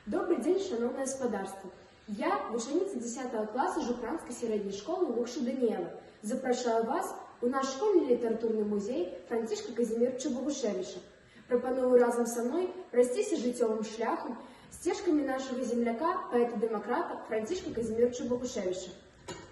Добрый день, шановное господарство. Я, вученица 10 класса Жупранской средней школы Лукша Даниэла, запрошаю вас у наш школьный литературный музей Францішка Казімірча Богушевича. Пропоную разом со мной пройстися життєвим шляхом стежками нашего земляка, поэта-демократа Францішка Казімірча Богушевича.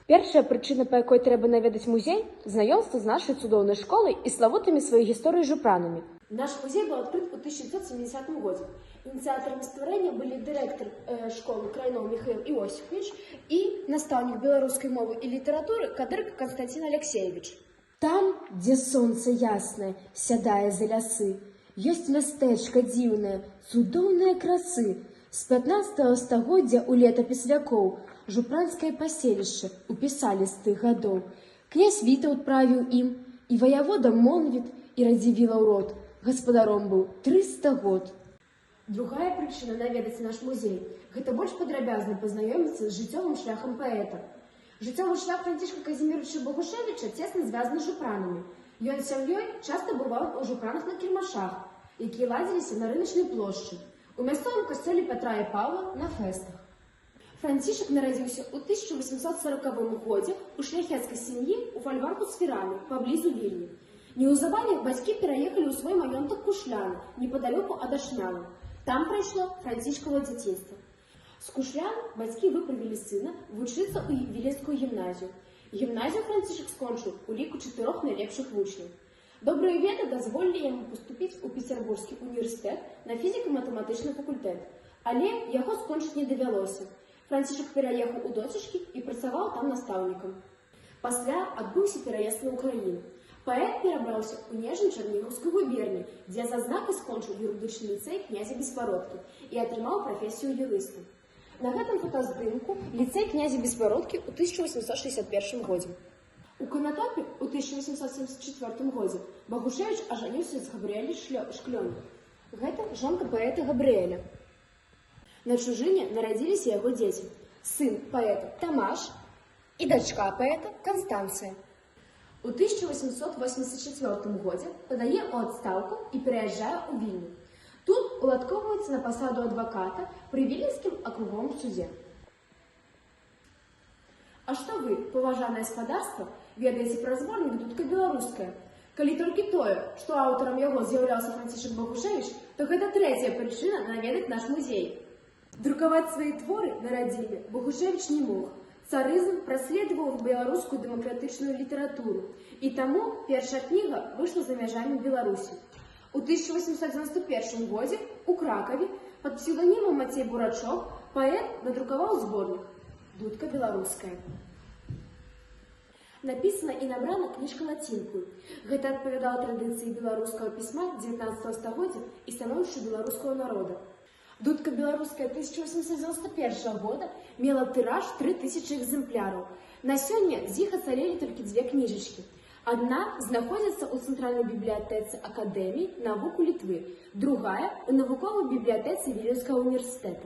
Першая причина, по якой треба наведать музей – знайомство з нашою цудовною школою і славутими своєю історією жупранами. Наш музей был открыт в 1970 году. Инициаторами створения были директор школы Крайнов Михаил Иосифович и наставник белорусской мовы и литературы Кадырка Константин Алексеевич. Там, где солнце ясное, сядая за лясы, есть местечко дивное, цудоўнае красы. С 15 стагоддзя у летапіс вякоў жупранскае паселішча упісалі з тых гадоў. Князь Вітаўт правіў ім, і ваявода Монвіт, і Радзівіла род. Гаспадаром быў 300 год. Другая причина наведать наш музей – это больше падрабязна познаёмиться с жыццёвым шляхом поэта. Жыццёвы шлях Францішка Казімірча Богушевича тесно звязан з жупранамі. Ён з сям'ёй часто бываў у жупранах на кірмашах, якія ладзіліся на рыначнай плошчы, у мясцовым касцёле Пятра і Павла на фэстах. Францішак нарадзіўся ў 1840 годзе у шляхецкай сям'і ў фальварку Сфераны, паблізу Вільні. Неўзабаве бацькі пераехалі ў свой маёнтак Кушляны, непадалёку ад Ашмяна. Там прайшло францішкава дзяцінства. З Кушлян бацькі выправілі сына вучыцца ў Віленскую гімназію. Гімназію Францішак скончыў у ліку 4 найлепшых вучняў. Добрыя веды дазволілі яму паступіць у Петербургскі універсітэт на фізіка-матэматычны факультэт, але яго скончыць не давялося. Францішак пераехаў у дочачкі і працаваў там настаўнікам. Пасля адбыўся пераезд на Ўкраіну. Паэт перабраўся ў Нежын Чарнігаўскай губерні, дзе за знакай скончыў юрыдычны ліцэй князя Беспародкі і атрымаў прафесію юрыста. На гэтым фотаздымку ліцэй князя Беспародкі ў 1861 годзе. У Канатопе ў 1874 годзе Богушевич ажаніўся з Габрыэлей Шклён. Гэта жонка паэта Габрыэля. На чужыне нарадзіліся яго дзеці. Сын паэта Тамаш і дачка паэта Канстанцыя. У 1884 годзе падае ў адстаўку і пераязджае ў Вільню. Тут уладкоўваецца на пасаду адваката пры Віленскім акруговым судзе. А што вы, паважанае гаспадарства, ведаеце пра зборнік «Дудка беларуская»? Калі толькі тое, што аўтарам яго з'яўляўся Францішак Богушевич, то гэта трэцяя прычына наведаць наш музей. Друкаваць свае творы на радзіме Богушевич не мог. Царызм праследаваў беларускую дэмакратычную літаратуру, і таму першая кніга выйшла за мяжамі Беларусі. У 1891 годзе у Кракаве пад псевданімам Мацей Бурачок паэт надрукаваў зборнік «Дудка беларуская». Напісана і набрана кніжка лацінкою. Гэта адпавядала традыцыі беларускага пісьма 19 стагоддзя і становішчу беларускага народа. «Дудка беларуская» 1891 года мела тыраж 3000 экземпляраў. На сёння з іх ацалелі толькі 2 кніжачкі. Адна знаходзіцца ў Цэнтральнай бібліятэцы Акадэміі навук Літвы, другая – у навуковай бібліятэцы Віленскага універсітэта.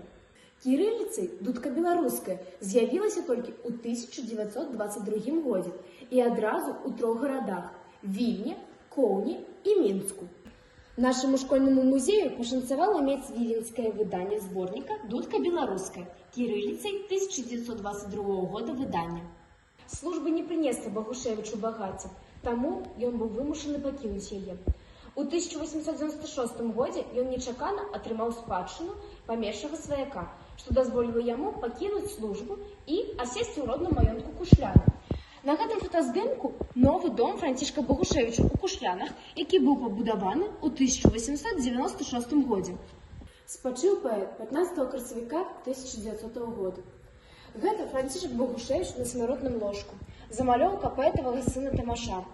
Кірыліцай «Дудка беларуская» з'явілася толькі ў 1922 годзе і адразу ў 3 гарадах – Вільні, Коўні і Мінску. Нашему школьному музею пашанцавала мець віленскае выданне зборніка «Дудка беларуская» кірыліцай 1922 года выдання. Служба не прынесла Богушевичу багацця, таму ён быў вымушаны пакінуць яе. У 1896 годзе ён нечакана атрымаў спадчыну памершага сваяка, што дазволіла яму пакінуць службу і асесці ў родным маёнтку Кушляна. На гэтым фотаздымку новы дом Францішка Богушевича ў Кушлянах, які быў пабудаваны ў 1896 годзе. Спачыў паэт 15 красавіка 1900 года. Гэта Францішак Богушевич на смяротным ложку, замалёўка паэтавага сына Тамаша.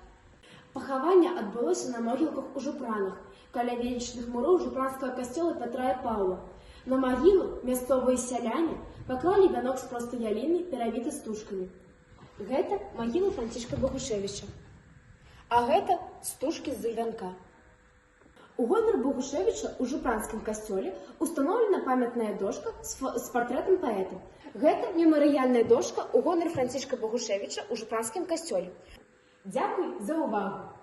Пахаванне адбылося на могілках у Жупранах, каля велічных муроў жупранскага касцёла Пятра і Паўла. На магілу мясцовыя сяляне паклалі вянок з простай яліны, перавіты стужкамі. Гэта магіла Францішка Богушевича. А гэта стужкі з-за вянка. У гонар Богушевича ў жупранскім касцёле устаноўлена памятная дошка з партрэтам паэта. Гэта мемарыяльная дошка ў гонар Францішка Богушевича ў жупранскім касцёле. Дзякуй за ўвагу!